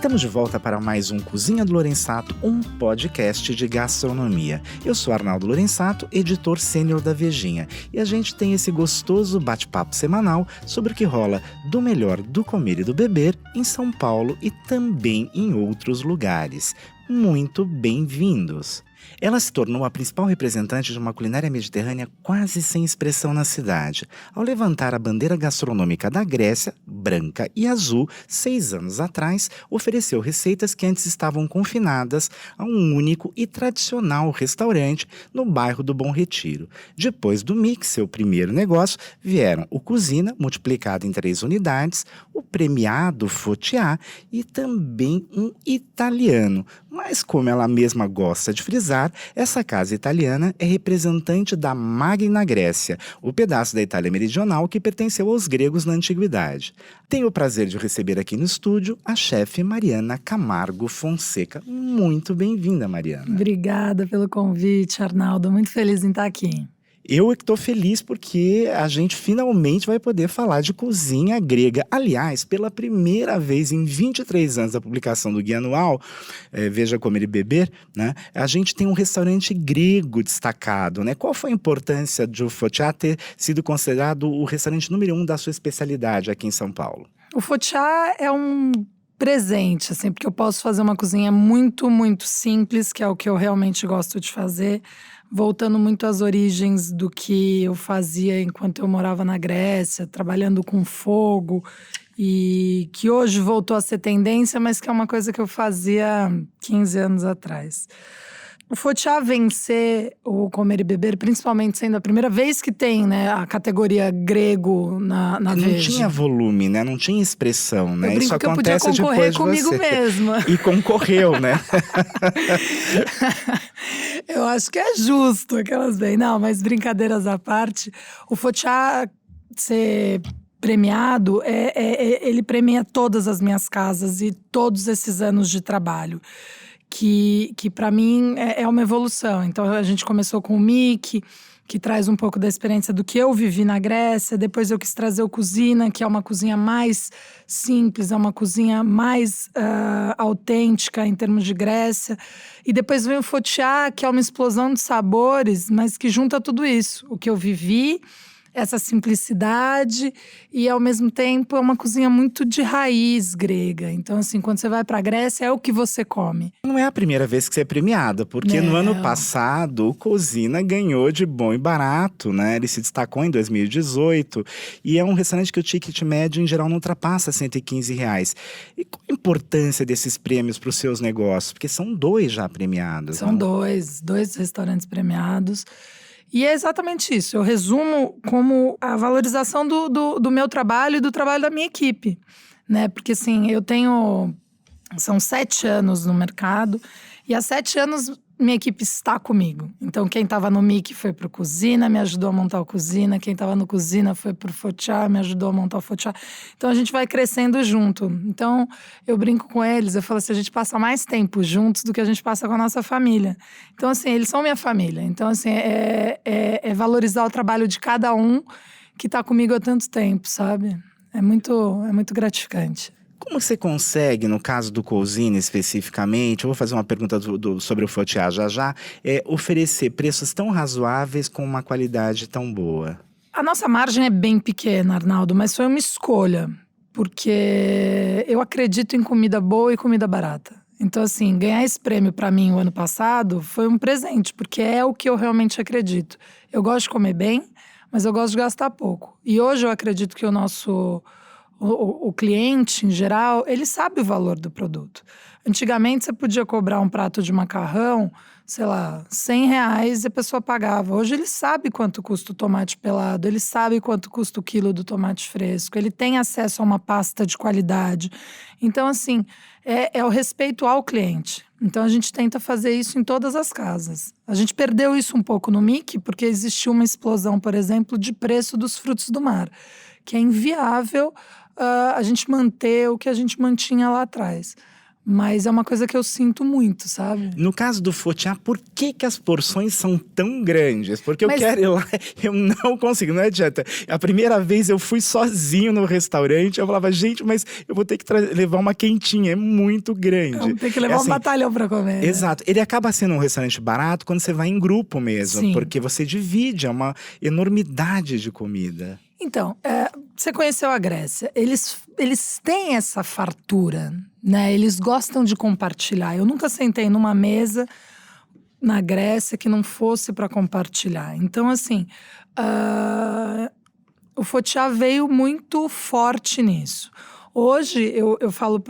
Estamos de volta para mais um Cozinha do Lorenzato, um podcast de gastronomia. Eu sou Arnaldo Lorenzato, editor sênior da Vejinha, e a gente tem esse gostoso bate-papo semanal sobre o que rola do melhor do comer e do beber em São Paulo e também em outros lugares. Muito bem-vindos! Ela se tornou a principal representante de uma culinária mediterrânea quase sem expressão na cidade, ao levantar a bandeira gastronômica da Grécia, branca e azul, 6 anos atrás, ofereceu receitas que antes estavam confinadas a um único e tradicional restaurante no bairro do Bom Retiro. Depois do Mix, seu primeiro negócio, vieram o Cozina, multiplicado em 3 unidades, o premiado Fotiá e também um italiano. Mas como ela mesma gosta de frisar, essa casa italiana é representante da Magna Grécia, o pedaço da Itália meridional que pertenceu aos gregos na antiguidade. Tenho o prazer de receber aqui no estúdio a chefe Mariana Camargo Fonseca. Muito bem-vinda, Mariana. Obrigada pelo convite, Arnaldo. Muito feliz em estar aqui. Eu é que estou feliz porque a gente finalmente vai poder falar de cozinha grega. Aliás, pela primeira vez em 23 anos da publicação do Guia Anual, Veja Comer e Beber, né, a gente tem um restaurante grego destacado, né? Qual foi a importância de o Fotiá ter sido considerado o restaurante número 1 da sua especialidade aqui em São Paulo? O Fotiá é um presente, assim, porque eu posso fazer uma cozinha muito, muito simples, que é o que eu realmente gosto de fazer, voltando muito às origens do que eu fazia enquanto eu morava na Grécia, trabalhando com fogo, e que hoje voltou a ser tendência, mas que é uma coisa que eu fazia 15 anos atrás. O Fotiá vencer o Comer e Beber, principalmente sendo a primeira vez que tem, né, a categoria grego na Veja. Não tinha volume, né? Não tinha expressão, né? Eu brinco Isso que eu acontece podia concorrer depois de comigo você. mesma. E concorreu, né? Eu acho que é justo aquelas bem. Não, mas brincadeiras à parte, o Fotiá ser premiado, ele premia todas as minhas casas e todos esses anos de trabalho. Que para mim é uma evolução. Então a gente começou com o Mickey, que traz um pouco da experiência do que eu vivi na Grécia. Depois eu quis trazer o Cozina, que é uma cozinha mais simples, é uma cozinha mais autêntica em termos de Grécia. E depois vem o Fotiá, que é uma explosão de sabores, mas que junta tudo isso. O que eu vivi, essa simplicidade, e ao mesmo tempo é uma cozinha muito de raiz grega. Então, assim, quando você vai pra Grécia, é o que você come. Não é a primeira vez que você é premiada, porque no ano passado o Cozina ganhou de bom e barato, né? Ele se destacou em 2018 e é um restaurante que o ticket médio em geral não ultrapassa R$115. E qual a importância desses prêmios para os seus negócios? Porque são 2 já premiados. São dois restaurantes premiados. E é exatamente isso, eu resumo como a valorização do meu trabalho e do trabalho da minha equipe, né? Porque assim, são 7 anos no mercado e há 7 anos minha equipe está comigo. Então quem estava no Mickey foi pro Cozina, me ajudou a montar o Cozina. Quem estava no Cozina foi pro Fotiá, me ajudou a montar o Fotiá. Então a gente vai crescendo junto. Então eu brinco com eles, eu falo assim, a gente passa mais tempo juntos do que a gente passa com a nossa família. Então assim, eles são minha família. Então assim, é valorizar o trabalho de cada um que está comigo há tanto tempo, sabe? É muito gratificante. Como você consegue, no caso do Cozina especificamente, eu vou fazer uma pergunta sobre o Fotiá já, oferecer preços tão razoáveis com uma qualidade tão boa? A nossa margem é bem pequena, Arnaldo, mas foi uma escolha. Porque eu acredito em comida boa e comida barata. Então, assim, ganhar esse prêmio para mim o ano passado foi um presente, porque é o que eu realmente acredito. Eu gosto de comer bem, mas eu gosto de gastar pouco. E hoje eu acredito que o cliente, em geral, ele sabe o valor do produto. Antigamente, você podia cobrar um prato de macarrão, sei lá, R$100 e a pessoa pagava. Hoje ele sabe quanto custa o tomate pelado, ele sabe quanto custa o quilo do tomate fresco, ele tem acesso a uma pasta de qualidade. Então, assim, é o respeito ao cliente. Então, a gente tenta fazer isso em todas as casas. A gente perdeu isso um pouco no Mickey, porque existiu uma explosão, por exemplo, de preço dos frutos do mar, que é inviável a gente manter o que a gente mantinha lá atrás. Mas é uma coisa que eu sinto muito, sabe? No caso do Fotiá, por que as porções são tão grandes? Porque eu Mas- quero ir lá, eu não consigo, não adianta. A primeira vez eu fui sozinho no restaurante, eu falava, gente, mas eu vou ter que levar uma quentinha, é muito grande. Tem que levar um batalhão pra comer. Né? Exato. Ele acaba sendo um restaurante barato quando você vai em grupo mesmo, Sim. porque você divide, é uma enormidade de comida. Então, você conheceu a Grécia. Eles têm essa fartura, né? Eles gostam de compartilhar. Eu nunca sentei numa mesa na Grécia que não fosse para compartilhar. Então, assim, o Fotiá veio muito forte nisso. Hoje, eu falo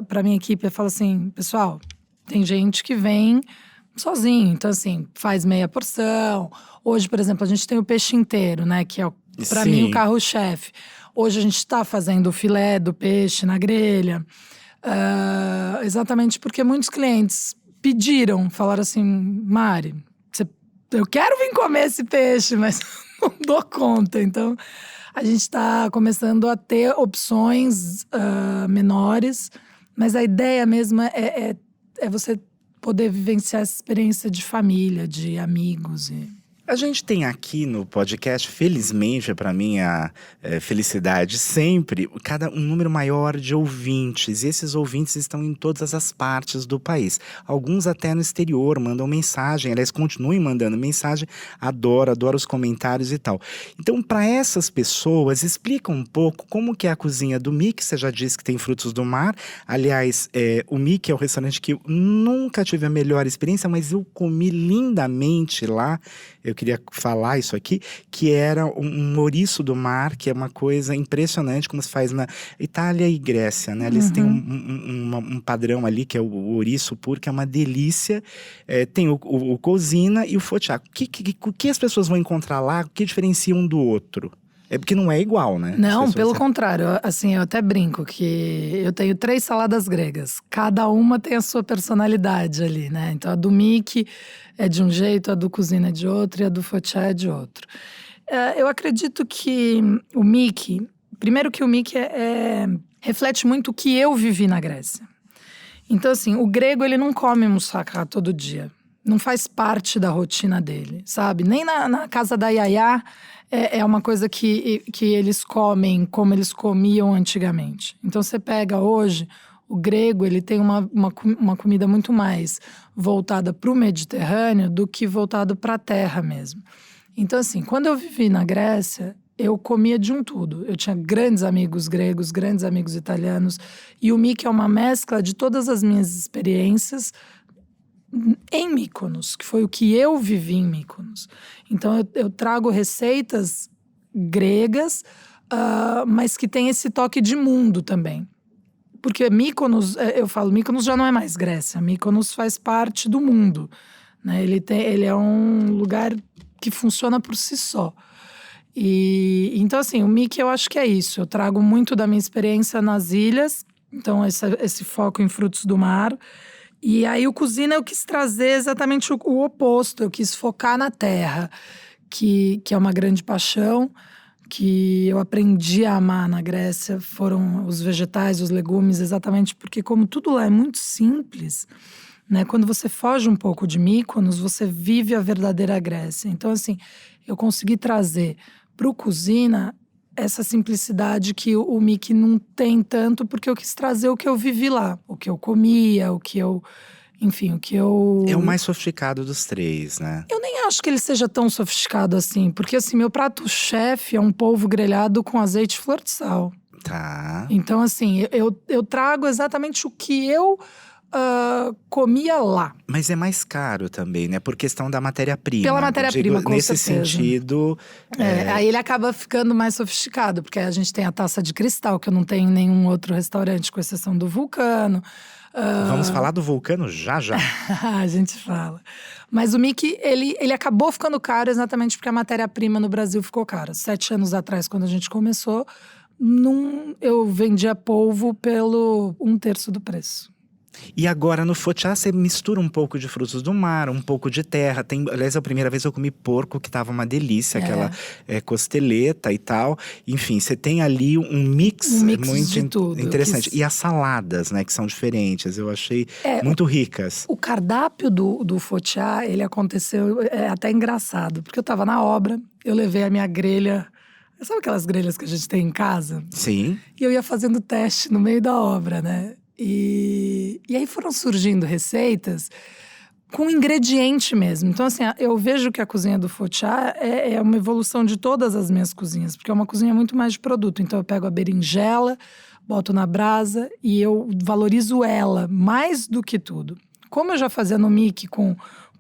para minha equipe, eu falo assim, pessoal, tem gente que vem sozinho. Então, assim, faz meia porção. Hoje, por exemplo, a gente tem o peixe inteiro, né? Que é, para mim, o carro-chefe. Hoje a gente está fazendo o filé do peixe na grelha. Exatamente porque muitos clientes pediram, falaram assim, Mari, eu quero vir comer esse peixe, mas não dou conta. Então, a gente está começando a ter opções menores, mas a ideia mesmo é você poder vivenciar essa experiência de família, de amigos. A gente tem aqui no podcast, felizmente, para mim, a felicidade sempre, um número maior de ouvintes. E esses ouvintes estão em todas as partes do país. Alguns até no exterior mandam mensagem, aliás, continuem mandando mensagem. Adoro os comentários e tal. Então, para essas pessoas, explica um pouco como que é a cozinha do Mickey. Você já disse que tem frutos do mar. Aliás, o Mickey é o restaurante que eu nunca tive a melhor experiência, mas eu comi lindamente lá. Eu queria falar isso aqui, que era um ouriço do mar, que é uma coisa impressionante, como se faz na Itália e Grécia, né? Eles têm um padrão ali, que é o ouriço puro, que é uma delícia. Tem o cozina e o fotiá. O que as pessoas vão encontrar lá? O que diferencia um do outro? É porque não é igual, né? Não, pelo contrário. Assim, eu até brinco que eu tenho 3 saladas gregas. Cada uma tem a sua personalidade ali, né? Então, a do Mickey é de um jeito, a do Cozina é de outro e a do Fotiá é de outro. Eu acredito que o Mickey… Primeiro que o Mickey reflete muito o que eu vivi na Grécia. Então, assim, o grego, ele não come moussaka todo dia. Não faz parte da rotina dele, sabe? Nem na casa da Yaya é uma coisa que eles comem como eles comiam antigamente. Então, você pega hoje, o grego, ele tem uma comida muito mais voltada para o Mediterrâneo do que voltado para a terra mesmo. Então, assim, quando eu vivi na Grécia, eu comia de um tudo. Eu tinha grandes amigos gregos, grandes amigos italianos. E o Mickey é uma mescla de todas as minhas experiências em Mykonos, que foi o que eu vivi em Mykonos. Então, eu trago receitas gregas, mas que tem esse toque de mundo também. Porque Mykonos, eu falo, Mykonos já não é mais Grécia. Mykonos faz parte do mundo, né? Ele é um lugar que funciona por si só. Então, assim, o Mickey eu acho que é isso. Eu trago muito da minha experiência nas ilhas. Então, esse foco em frutos do mar. E aí o Cozina eu quis trazer exatamente o oposto. Eu quis focar na terra, que é uma grande paixão, que eu aprendi a amar na Grécia. Foram os vegetais, os legumes, exatamente porque como tudo lá é muito simples, né? Quando você foge um pouco de Mykonos, você vive a verdadeira Grécia. Então, assim, eu consegui trazer para o Cozina essa simplicidade que o Mickey não tem tanto, porque eu quis trazer o que eu vivi lá. O que eu comia, enfim, o que eu… É o mais sofisticado dos 3, né? Eu nem acho que ele seja tão sofisticado assim. Porque, assim, meu prato-chefe é um polvo grelhado com azeite e flor de sal. Tá. Então, assim, eu trago exatamente o que eu… comia lá. Mas é mais caro também, né? Por questão da matéria-prima. Pela matéria-prima, com nesse certeza. sentido… Aí ele acaba ficando mais sofisticado, porque a gente tem a taça de cristal, que eu não tenho em nenhum outro restaurante, com exceção do Vulcano. Vamos falar do Vulcano já. A gente fala. Mas o Mickey, ele acabou ficando caro exatamente porque a matéria-prima no Brasil ficou cara. 7 anos atrás, quando a gente começou, eu vendia polvo pelo 1/3 do preço. E agora no focaccia você mistura um pouco de frutos do mar, um pouco de terra. Aliás, a primeira vez eu comi porco, que tava uma delícia, aquela costeleta e tal. Enfim, você tem ali um mix muito de tudo. interessante. E as saladas, né, que são diferentes, eu achei muito ricas. O cardápio do focaccia, ele aconteceu, é até engraçado, porque eu tava na obra, eu levei a minha grelha. Sabe aquelas grelhas que a gente tem em casa? Sim. E eu ia fazendo teste no meio da obra, né? E aí foram surgindo receitas com ingrediente mesmo. Então, assim, eu vejo que a cozinha do focaccia é uma evolução de todas as minhas cozinhas, porque é uma cozinha muito mais de produto. Então, eu pego a berinjela, boto na brasa e eu valorizo ela mais do que tudo. Como eu já fazia no Mickey com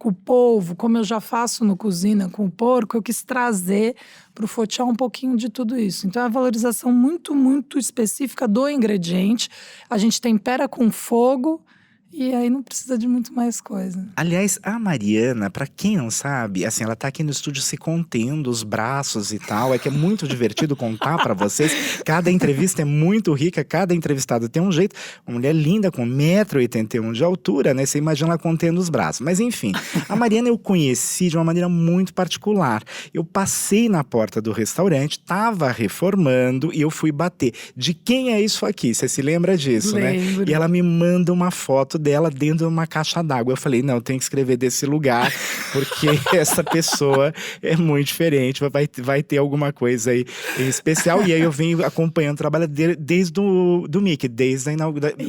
o polvo, como eu já faço no Cozinha com o porco, eu quis trazer para o focaccia um pouquinho de tudo isso. Então, é uma valorização muito, muito específica do ingrediente. A gente tempera com fogo e aí não precisa de muito mais coisa. Aliás, a Mariana, pra quem não sabe, assim, ela tá aqui no estúdio se contendo os braços e tal. É que é muito divertido contar pra vocês. Cada entrevista é muito rica, cada entrevistado tem um jeito. Uma mulher linda com 1,81 m de altura, né? Você imagina ela contendo os braços. Mas enfim, a Mariana eu conheci de uma maneira muito particular. Eu passei na porta do restaurante, tava reformando e eu fui bater. De quem é isso aqui? Você se lembra disso, Lembro. né? E ela me manda uma foto dela dentro de uma caixa d'água. Eu falei, não, tem que escrever desse lugar, porque essa pessoa é muito diferente, vai ter alguma coisa aí em especial. E aí eu venho acompanhando o trabalho dele desde do Mickey, desde a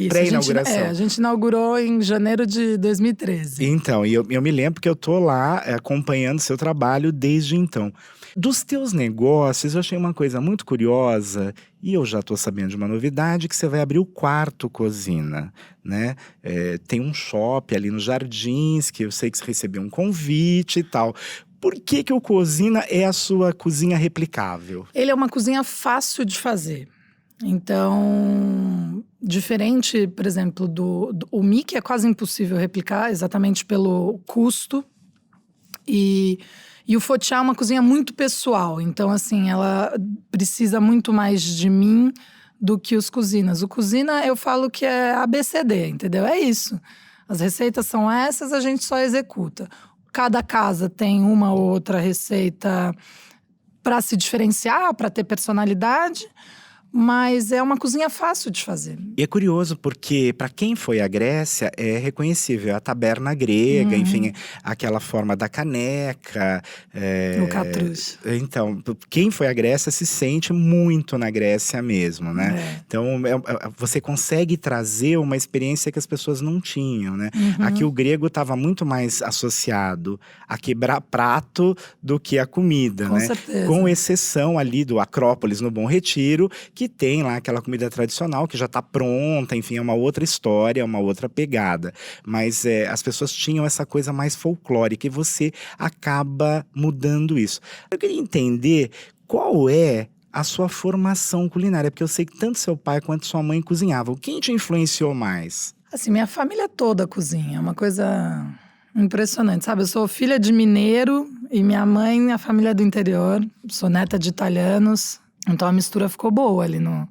pré-inauguração. A gente inaugurou em janeiro de 2013. Então, e eu me lembro que eu tô lá acompanhando seu trabalho desde então. Dos teus negócios, eu achei uma coisa muito curiosa, e eu já tô sabendo de uma novidade, que você vai abrir o quarto Cozinha, né? Tem um shopping ali nos Jardins, que eu sei que você recebeu um convite e tal. Por que o Cozinha é a sua cozinha replicável? Ele é uma cozinha fácil de fazer. Então, diferente, por exemplo, o Mickey é quase impossível replicar, exatamente pelo custo. E o focaccia é uma cozinha muito pessoal. Então, assim, ela precisa muito mais de mim do que os Cozinhas. O Cozinha, eu falo que é ABCD, entendeu? É isso. As receitas são essas, a gente só executa. Cada casa tem uma ou outra receita para se diferenciar, para ter personalidade. Mas é uma cozinha fácil de fazer. E é curioso porque, para quem foi à Grécia, é reconhecível a taberna grega, enfim, aquela forma da caneca. O catrush. Então, quem foi à Grécia se sente muito na Grécia mesmo, né? Então, você consegue trazer uma experiência que as pessoas não tinham, né? Aqui o grego estava muito mais associado a quebrar prato do que a comida, Com né? certeza. Com exceção ali do Acrópolis, no Bom Retiro, que tem lá aquela comida tradicional que já está pronta, enfim, é uma outra história, uma outra pegada. Mas as pessoas tinham essa coisa mais folclórica e você acaba mudando isso. Eu queria entender qual é a sua formação culinária, porque eu sei que tanto seu pai quanto sua mãe cozinhavam. Quem te influenciou mais? Assim, minha família toda cozinha, é uma coisa impressionante, sabe? Eu sou filha de mineiro e minha mãe, a família do interior, sou neta de italianos. Então a mistura ficou boa ali no…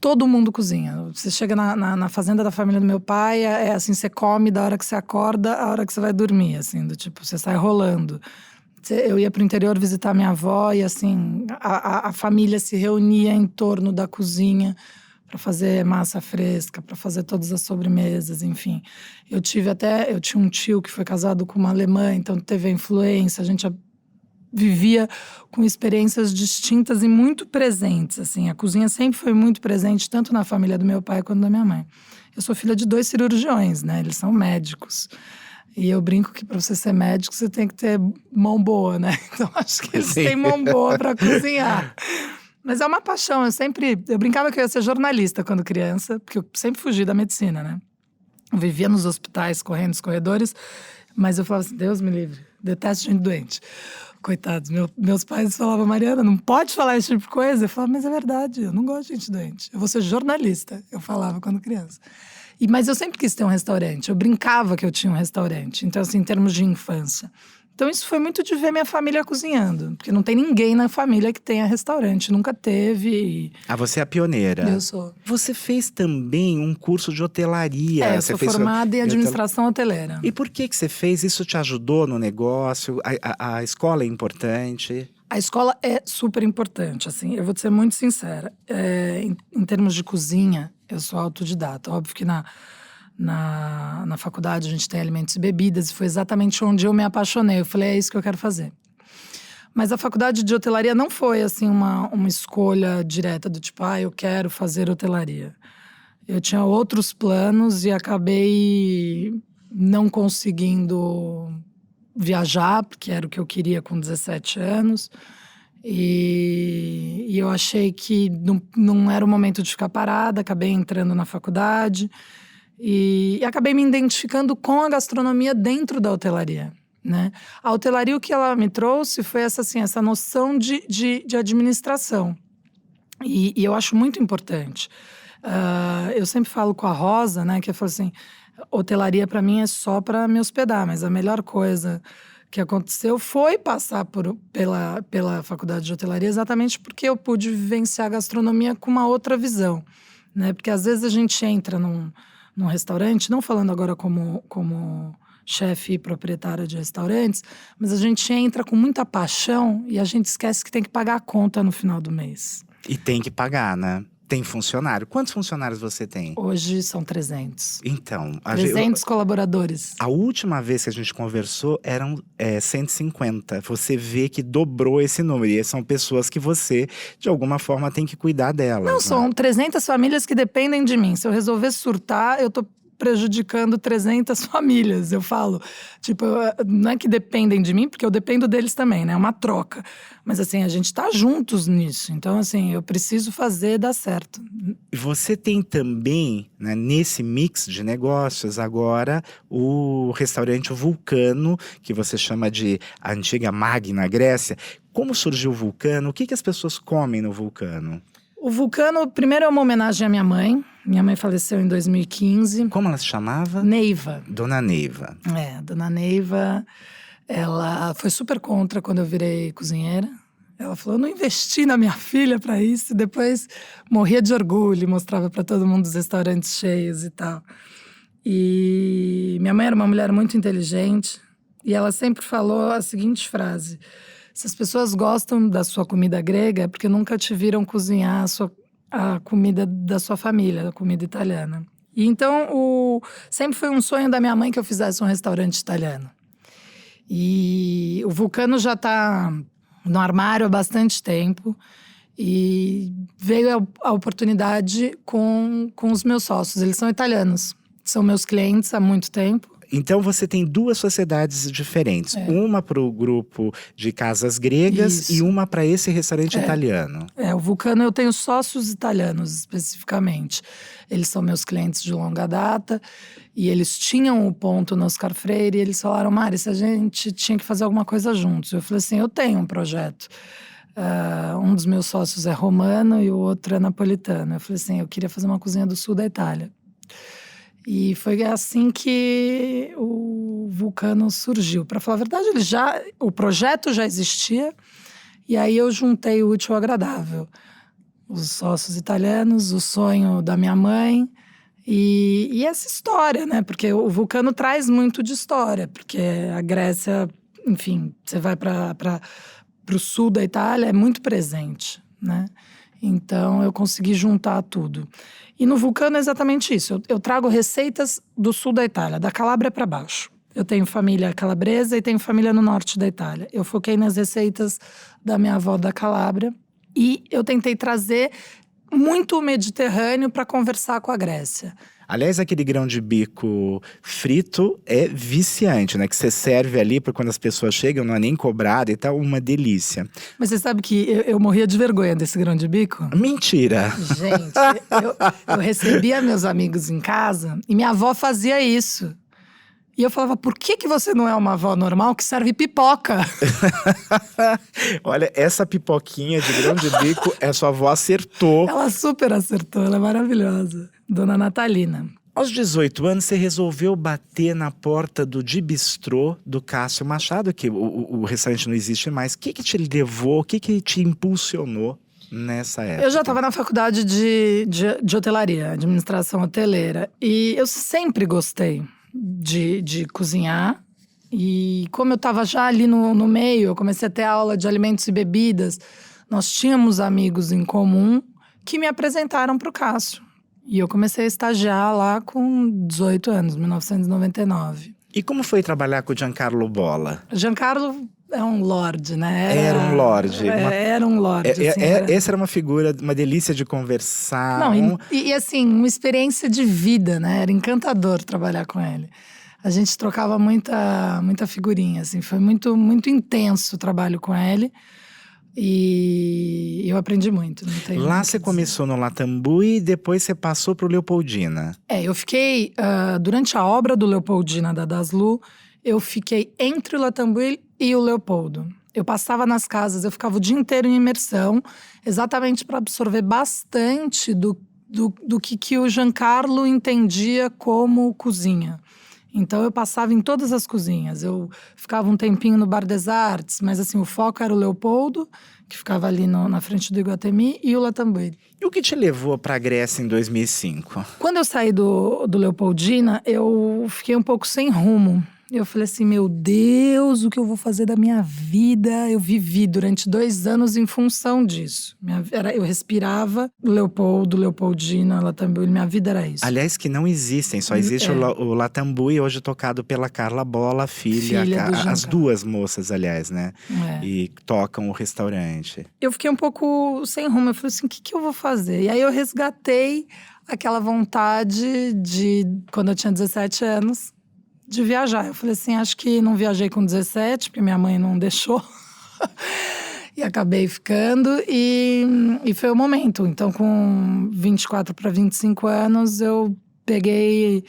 Todo mundo cozinha. Você chega na fazenda da família do meu pai, é assim, você come da hora que você acorda, a hora que você vai dormir, assim, do tipo, você sai rolando. Eu ia pro interior visitar minha avó e assim, a família se reunia em torno da cozinha para fazer massa fresca, para fazer todas as sobremesas, enfim. Eu tinha um tio que foi casado com uma alemã, então teve a influência, a gente vivia com experiências distintas e muito presentes, assim. A cozinha sempre foi muito presente, tanto na família do meu pai quanto da minha mãe. Eu sou filha de 2 cirurgiões, né? Eles são médicos. E eu brinco que para você ser médico, você tem que ter mão boa, né? Então, acho que eles têm mão boa para cozinhar. Mas é uma paixão. Eu brincava que eu ia ser jornalista quando criança, porque eu sempre fugi da medicina, né? Eu vivia nos hospitais, correndo nos corredores, mas eu falava assim, Deus me livre, detesto gente doente. Coitados, meus pais falavam, Mariana, não pode falar esse tipo de coisa. Eu falava, mas é verdade, eu não gosto de gente doente. Eu vou ser jornalista, eu falava quando criança. Mas eu sempre quis ter um restaurante, eu brincava que eu tinha um restaurante. Então, assim, em termos de infância. Então isso foi muito de ver minha família cozinhando. Porque não tem ninguém na família que tenha restaurante, nunca teve. Ah, você é a pioneira. Eu sou. Você fez também um curso de hotelaria. Eu Você sou fez formada em administração hoteleira. E por que você fez? Isso te ajudou no negócio? A escola é importante? A escola é super importante, assim, eu vou te ser muito sincera. Em termos de cozinha, eu sou autodidata. Óbvio que na faculdade a gente tem alimentos e bebidas, e foi exatamente onde eu me apaixonei. Eu falei, é isso que eu quero fazer. Mas a faculdade de hotelaria não foi, assim, uma escolha direta do tipo, eu quero fazer hotelaria. Eu tinha outros planos e acabei não conseguindo viajar, porque era o que eu queria com 17 anos. E eu achei que não era o momento de ficar parada, acabei entrando na faculdade. E acabei me identificando com a gastronomia dentro da hotelaria, né? A hotelaria, o que ela me trouxe foi essa noção de administração. E eu acho muito importante. Eu sempre falo com a Rosa, né, que eu falo assim, hotelaria para mim é só para me hospedar, mas a melhor coisa que aconteceu foi passar pela faculdade de hotelaria, exatamente porque eu pude vivenciar a gastronomia com uma outra visão, né? Porque às vezes a gente entra num restaurante, não falando agora como chefe e proprietária de restaurantes, mas a gente entra com muita paixão e a gente esquece que tem que pagar a conta no final do mês. E tem que pagar, né? Tem funcionário. Quantos funcionários você tem? Hoje são 300. Então… 300 colaboradores. A última vez que a gente conversou eram 150. Você vê que dobrou esse número. E são pessoas que você, de alguma forma, tem que cuidar delas. Não, são 300 famílias que dependem de mim. Se eu resolver surtar, eu tô prejudicando 300 famílias. Eu falo, tipo, não é que dependem de mim, porque eu dependo deles também, né? É uma troca. Mas assim, a gente tá juntos nisso. Então, assim, eu preciso fazer dar certo. E você tem também, né, nesse mix de negócios agora, o restaurante Vulcano, que você chama de a antiga Magna Grécia. Como surgiu o Vulcano? O que as pessoas comem no Vulcano? O Vulcano, primeiro, é uma homenagem à minha mãe. Minha mãe faleceu em 2015. Como ela se chamava? Neiva. Dona Neiva. Dona Neiva, ela foi super contra quando eu virei cozinheira. Ela falou, eu não investi na minha filha para isso. E depois morria de orgulho, mostrava para todo mundo os restaurantes cheios e tal. E minha mãe era uma mulher muito inteligente. E ela sempre falou a seguinte frase: se as pessoas gostam da sua comida grega, é porque nunca te viram cozinhar a comida da sua família, a comida italiana. E então, sempre foi um sonho da minha mãe que eu fizesse um restaurante italiano. E o Vulcano já está no armário há bastante tempo. E veio a oportunidade com os meus sócios. Eles são italianos, são meus clientes há muito tempo. Então você tem duas sociedades diferentes. Uma para o grupo de casas gregas e uma para esse restaurante italiano. O Vulcano eu tenho sócios italianos especificamente. Eles são meus clientes de longa data e eles tinham o ponto no Oscar Freire e eles falaram, Mari, se a gente tinha que fazer alguma coisa juntos. Eu falei assim, eu tenho um projeto. Um dos meus sócios é romano e o outro é napolitano. Eu falei assim, eu queria fazer uma cozinha do sul da Itália. E foi assim que o Vulcano surgiu. Para falar a verdade, o projeto já existia. E aí eu juntei o útil ao agradável. Os sócios italianos, o sonho da minha mãe e essa história, né? Porque o Vulcano traz muito de história. Porque a Grécia, enfim, você vai para o sul da Itália, é muito presente, né? Então, eu consegui juntar tudo. E no Vulcano é exatamente isso. Eu trago receitas do sul da Itália, da Calábria para baixo. Eu tenho família calabresa e tenho família no norte da Itália. Eu foquei nas receitas da minha avó da Calábria. E eu tentei trazer muito o Mediterrâneo para conversar com a Grécia. Aliás, aquele grão de bico frito é viciante, né? Que você serve ali para quando as pessoas chegam, não é nem cobrado e tal, uma delícia. Mas você sabe que eu morria de vergonha desse grão de bico? Mentira! Gente, eu recebia meus amigos em casa e minha avó fazia isso. E eu falava, por que você não é uma avó normal que serve pipoca? Olha, essa pipoquinha de grão de bico, a sua avó acertou. Ela super acertou, ela é maravilhosa. Dona Natalina. Aos 18 anos, você resolveu bater na porta do Di Bistrô do Cássio Machado, que o restaurante não existe mais. O que te levou, o que te impulsionou nessa época? Eu já estava na faculdade de hotelaria, administração hoteleira. E eu sempre gostei de cozinhar. E como eu estava já ali no meio, eu comecei a ter aula de alimentos e bebidas. Nós tínhamos amigos em comum que me apresentaram para o Cássio. E eu comecei a estagiar lá com 18 anos, 1999. E como foi trabalhar com o Giancarlo Bolla? Giancarlo é um lorde, né? Era um lorde. Era um lorde, assim. Essa era uma figura, uma delícia de conversar. Não, e assim, uma experiência de vida, né? Era encantador trabalhar com ele. A gente trocava muita figurinha, assim. Foi muito, muito intenso o trabalho com ele. E eu aprendi muito. Não tem Lá muito você o que começou no Latambui e depois você passou pro Leopoldina. eu fiquei… durante a obra do Leopoldina, da Daslu, eu fiquei entre o Latambui e o Leopoldo. Eu passava nas casas, eu ficava o dia inteiro em imersão, exatamente para absorver bastante do que o Giancarlo entendia como cozinha. Então eu passava em todas as cozinhas, eu ficava um tempinho no Bar des Arts, mas assim, o foco era o Leopoldo, que ficava ali na frente do Iguatemi, e o Latambui. E o que te levou para a Grécia em 2005? Quando eu saí do Leopoldina, eu fiquei um pouco sem rumo. Eu falei assim, meu Deus, o que eu vou fazer da minha vida? Eu vivi durante 2 anos em função disso. Eu respirava Leopoldo, Leopoldina, Latambui, minha vida era isso. Aliás, que não existem, só existe o Latambui, hoje tocado pela Carla Bolla, filha as duas moças, aliás, né? E tocam o restaurante. Eu fiquei um pouco sem rumo, eu falei assim, o que eu vou fazer? E aí eu resgatei aquela vontade de, quando eu tinha 17 anos, de viajar. Eu falei assim, acho que não viajei com 17, porque minha mãe não deixou. E acabei ficando, e foi o momento. Então, com 24 para 25 anos, eu peguei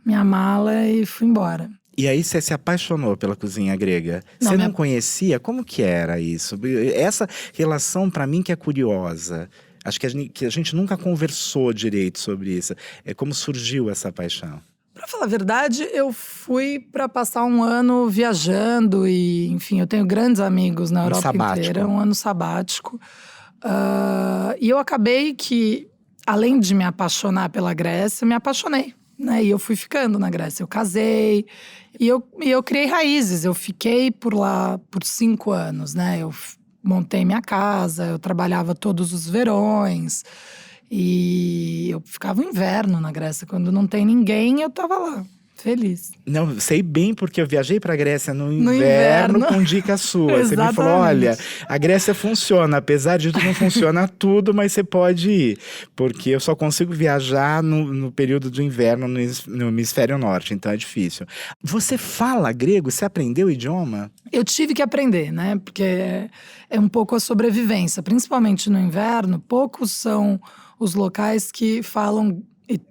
minha mala e fui embora. E aí você se apaixonou pela cozinha grega? Você não conhecia? Como que era isso? Essa relação, para mim, que é curiosa. Acho que a gente nunca conversou direito sobre isso. É como surgiu essa paixão. Pra falar a verdade, eu fui para passar um ano viajando e, enfim, eu tenho grandes amigos na Europa inteira. Um ano sabático. E eu acabei que, além de me apaixonar pela Grécia, eu me apaixonei, né? E eu fui ficando na Grécia. Eu casei e eu criei raízes. Eu fiquei por lá por 5 anos, né? Eu montei minha casa, eu trabalhava todos os verões. E eu ficava o inverno na Grécia. Quando não tem ninguém, eu tava lá, feliz. Não, sei bem, porque eu viajei pra Grécia no inverno com dica sua. Você me falou, olha, a Grécia funciona, apesar de tudo não funciona tudo, mas você pode ir. Porque eu só consigo viajar no período do inverno no hemisfério norte, então é difícil. Você fala grego? Você aprendeu o idioma? Eu tive que aprender, né? Porque é um pouco a sobrevivência. Principalmente no inverno, poucos são os locais que falam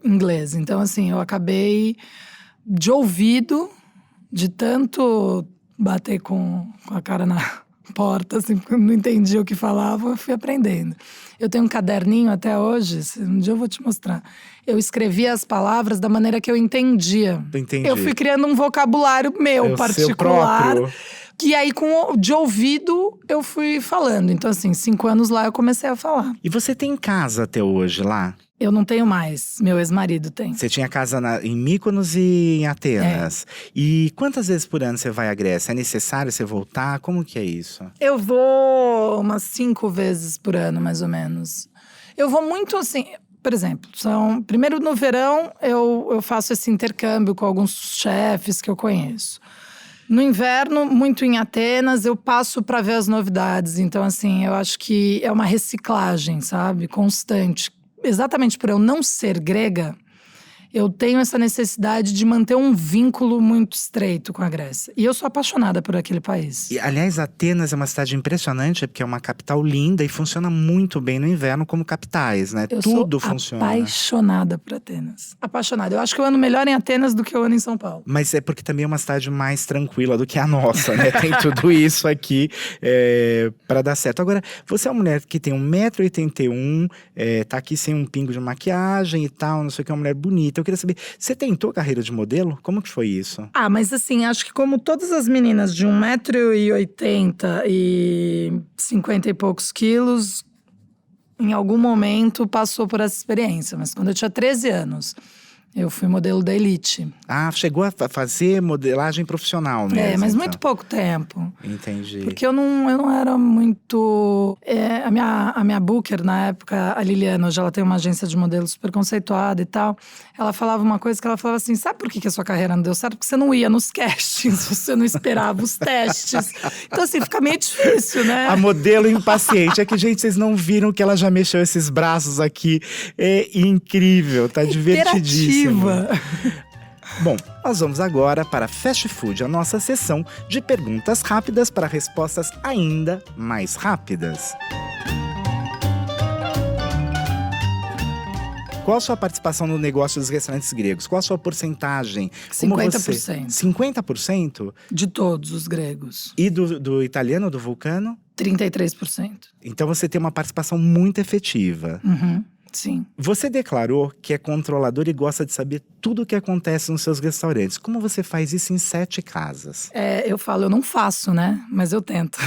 inglês. Então, assim, eu acabei de ouvido, de tanto bater com a cara na porta, assim, porque eu não entendia o que falava, eu fui aprendendo. Eu tenho um caderninho até hoje, um dia eu vou te mostrar. Eu escrevia as palavras da maneira que eu entendia. Entendi. Eu fui criando um vocabulário meu, particular. E aí, de ouvido, eu fui falando. Então, assim, 5 anos lá, eu comecei a falar. E você tem casa até hoje lá? Eu não tenho mais, meu ex-marido tem. Você tinha casa em Mykonos e em Atenas. E quantas vezes por ano você vai à Grécia? É necessário você voltar? Como que é isso? Eu vou umas 5 vezes por ano, mais ou menos. Eu vou muito assim… Por exemplo, primeiro no verão eu faço esse intercâmbio com alguns chefes que eu conheço. No inverno, muito em Atenas, eu passo para ver as novidades. Então, assim, eu acho que é uma reciclagem, sabe? Constante. Exatamente por eu não ser grega, eu tenho essa necessidade de manter um vínculo muito estreito com a Grécia. E eu sou apaixonada por aquele país. E, aliás, Atenas é uma cidade impressionante, porque é uma capital linda e funciona muito bem no inverno como capitais, né? Tudo funciona. Eu sou apaixonada por Atenas. Apaixonada. Eu acho que eu ando melhor em Atenas do que eu ando em São Paulo. Mas é porque também é uma cidade mais tranquila do que a nossa, né? Tem tudo isso aqui para dar certo. Agora, você é uma mulher que tem 1,81 m, tá aqui sem um pingo de maquiagem e tal, não sei o que, é uma mulher bonita. eu queria saber, você tentou carreira de modelo? Como que foi isso? Ah, mas assim, acho que como todas as meninas de 1,80 m e 50 e poucos quilos, em algum momento passou por essa experiência. Mas quando eu tinha 13 anos, eu fui modelo da Elite. Ah, chegou a fazer modelagem profissional mesmo? Mas então. muito pouco tempo. Entendi. Porque eu não era muito… a minha booker, na época, a Liliana, hoje ela tem uma agência de modelo super conceituada e tal. Ela falava uma coisa que ela falava assim, sabe por que a sua carreira não deu certo? Porque você não ia nos castings, você não esperava os testes. Então assim, fica meio difícil, né? A modelo impaciente. É que, gente, vocês não viram que ela já mexeu esses braços aqui. É incrível, tá divertidíssimo. Bom, nós vamos agora para Fast Food, a nossa sessão de perguntas rápidas para respostas ainda mais rápidas. Qual a sua participação no negócio dos restaurantes gregos? Qual a sua porcentagem? 50%. 50%? De todos os gregos. E do italiano, do Vulcano? 33%. Então você tem uma participação muito efetiva. Uhum. Sim. Você declarou que é controlador e gosta de saber tudo o que acontece nos seus restaurantes. Como você faz isso em 7 casas? Eu falo, eu não faço, né? Mas eu tento.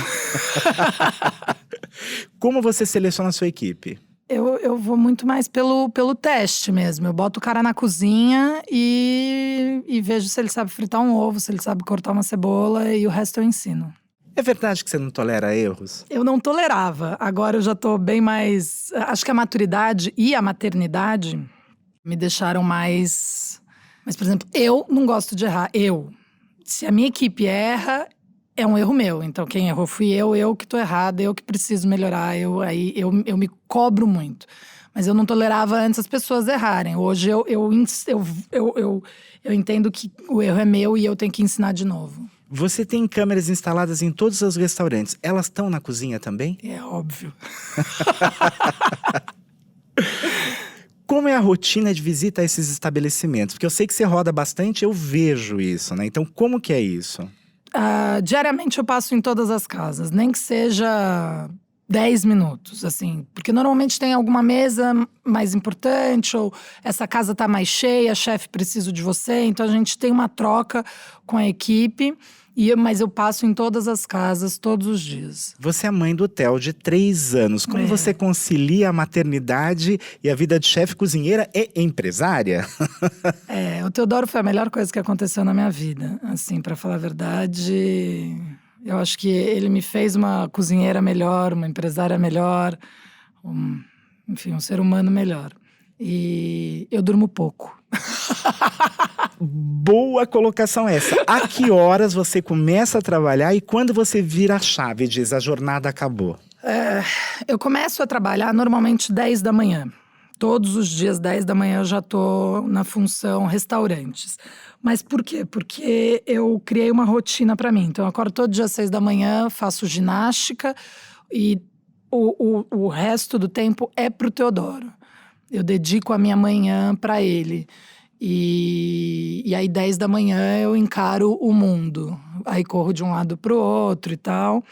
Como você seleciona a sua equipe? Eu vou muito mais pelo teste mesmo. Eu boto o cara na cozinha e vejo se ele sabe fritar um ovo, se ele sabe cortar uma cebola, e o resto eu ensino. É verdade que você não tolera erros? Eu não tolerava. Agora eu já tô bem mais… Acho que a maturidade e a maternidade me deixaram mais… Mas, por exemplo, eu não gosto de errar. Se a minha equipe erra, é um erro meu. Então, quem errou fui eu que tô errada, eu que preciso melhorar. Eu me cobro muito. Mas eu não tolerava antes as pessoas errarem. Hoje eu entendo que o erro é meu e eu tenho que ensinar de novo. Você tem câmeras instaladas em todos os restaurantes. Elas estão na cozinha também? É óbvio. Como é a rotina de visita a esses estabelecimentos? Porque eu sei que você roda bastante, eu vejo isso, né? Então, como que é isso? Diariamente eu passo em todas as casas, nem que seja 10 minutos, assim. Porque normalmente tem alguma mesa mais importante, ou essa casa tá mais cheia, chefe, preciso de você. Então a gente tem uma troca com a equipe, mas eu passo em todas as casas, todos os dias. Você é mãe do Theo, de 3 anos. Como você concilia a maternidade e a vida de chefe cozinheira e empresária? O Teodoro foi a melhor coisa que aconteceu na minha vida. Assim, pra falar a verdade… Eu acho que ele me fez uma cozinheira melhor, uma empresária melhor, um ser humano melhor. E eu durmo pouco. Boa colocação essa. A que horas você começa a trabalhar e quando você vira a chave e diz a jornada acabou? Eu começo a trabalhar normalmente 10 da manhã. Todos os dias, 10 da manhã, eu já tô na função restaurantes. Mas por quê? Porque eu criei uma rotina para mim. Então, eu acordo todo dia às 6 da manhã, faço ginástica e o resto do tempo é pro Teodoro. Eu dedico a minha manhã para ele. E aí, 10 da manhã, eu encaro o mundo. Aí, corro de um lado pro outro e tal.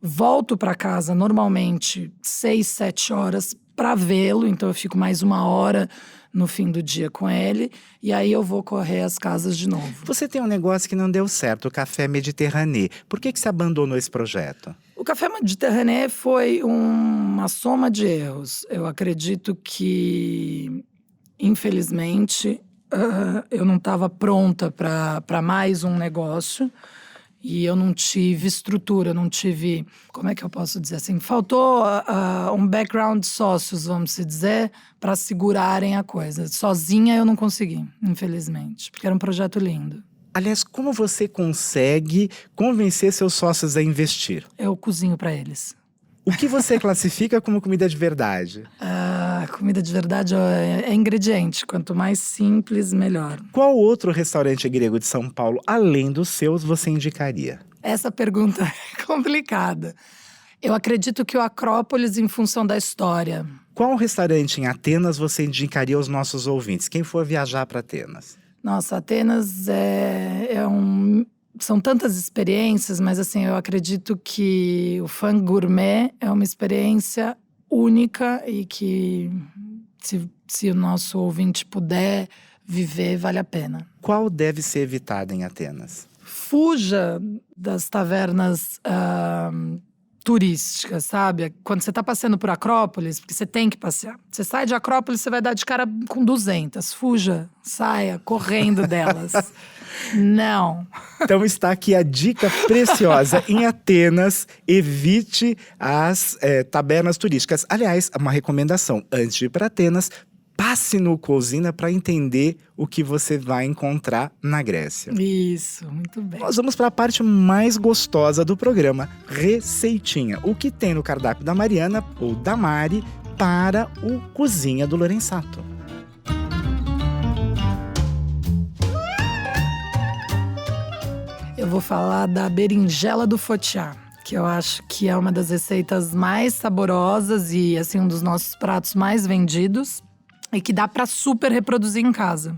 Volto para casa, normalmente, 6, 7 horas para vê-lo. Então, eu fico mais 1 hora no fim do dia com ele. E aí, eu vou correr as casas de novo. Você tem um negócio que não deu certo, o Café Mediterrâneo. Por que você abandonou esse projeto? O Café Mediterrâneo foi uma soma de erros. Eu acredito que, infelizmente, eu não estava pronta para mais um negócio. E eu não tive estrutura, não tive… Como é que eu posso dizer assim? Faltou um background de sócios, vamos dizer, para segurarem a coisa. Sozinha eu não consegui, infelizmente. Porque era um projeto lindo. Aliás, como você consegue convencer seus sócios a investir? Eu cozinho para eles. O que você classifica como comida de verdade? Comida de verdade é ingrediente. Quanto mais simples, melhor. Qual outro restaurante grego de São Paulo, além dos seus, você indicaria? Essa pergunta é complicada. Eu acredito que o Acrópolis, em função da história. Qual restaurante em Atenas você indicaria aos nossos ouvintes? Quem for viajar para Atenas? Nossa, Atenas são tantas experiências, mas assim, eu acredito que o Fun Gourmet é uma experiência única e que, se o nosso ouvinte puder viver vale a pena. Qual deve ser evitado em Atenas? Fuja das tavernas turísticas, sabe? Quando você tá passeando por Acrópolis, porque você tem que passear. Você sai de Acrópolis, você vai dar de cara com 200. Fuja, saia, correndo delas. Não. Então está aqui a dica preciosa. Em Atenas, evite as tabernas turísticas. Aliás, uma recomendação. Antes de ir para Atenas, passe no Cousina para entender o que você vai encontrar na Grécia. Isso, muito bem. Nós vamos para a parte mais gostosa do programa, receitinha. O que tem no cardápio da Mariana ou da Mari para o Cozinha do Lorenzato. Eu vou falar da berinjela do Fotiá, que eu acho que é uma das receitas mais saborosas e assim um dos nossos pratos mais vendidos. E que dá para super reproduzir em casa.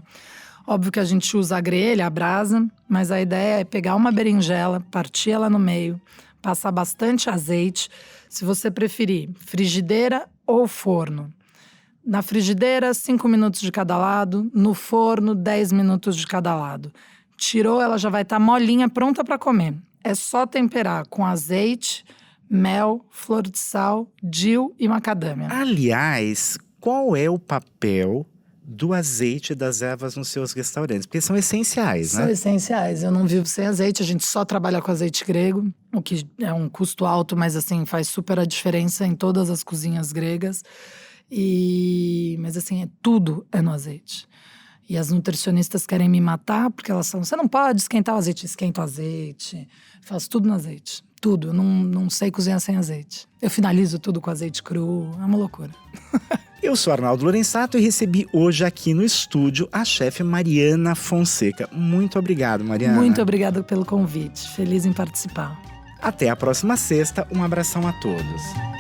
Óbvio que a gente usa a grelha, a brasa, mas a ideia é pegar uma berinjela, partir ela no meio, passar bastante azeite. Se você preferir, frigideira ou forno. Na frigideira, 5 minutos de cada lado. No forno, 10 minutos de cada lado. Tirou, ela já vai estar molinha, pronta para comer. É só temperar com azeite, mel, flor de sal, dill e macadâmia. Aliás, qual é o papel do azeite e das ervas nos seus restaurantes? Porque são essenciais, né? São essenciais. Eu não vivo sem azeite, a gente só trabalha com azeite grego, o que é um custo alto, mas assim, faz super a diferença em todas as cozinhas gregas. Mas assim, tudo é no azeite. E as nutricionistas querem me matar, porque elas falam, você não pode esquentar o azeite. Esquenta o azeite, faço tudo no azeite. Tudo, eu não sei cozinhar sem azeite. Eu finalizo tudo com azeite cru, é uma loucura. Eu sou Arnaldo Lorenzato e recebi hoje aqui no estúdio a chefe Mariana Fonseca. Muito obrigado, Mariana. Muito obrigada pelo convite, feliz em participar. Até a próxima sexta, um abração a todos.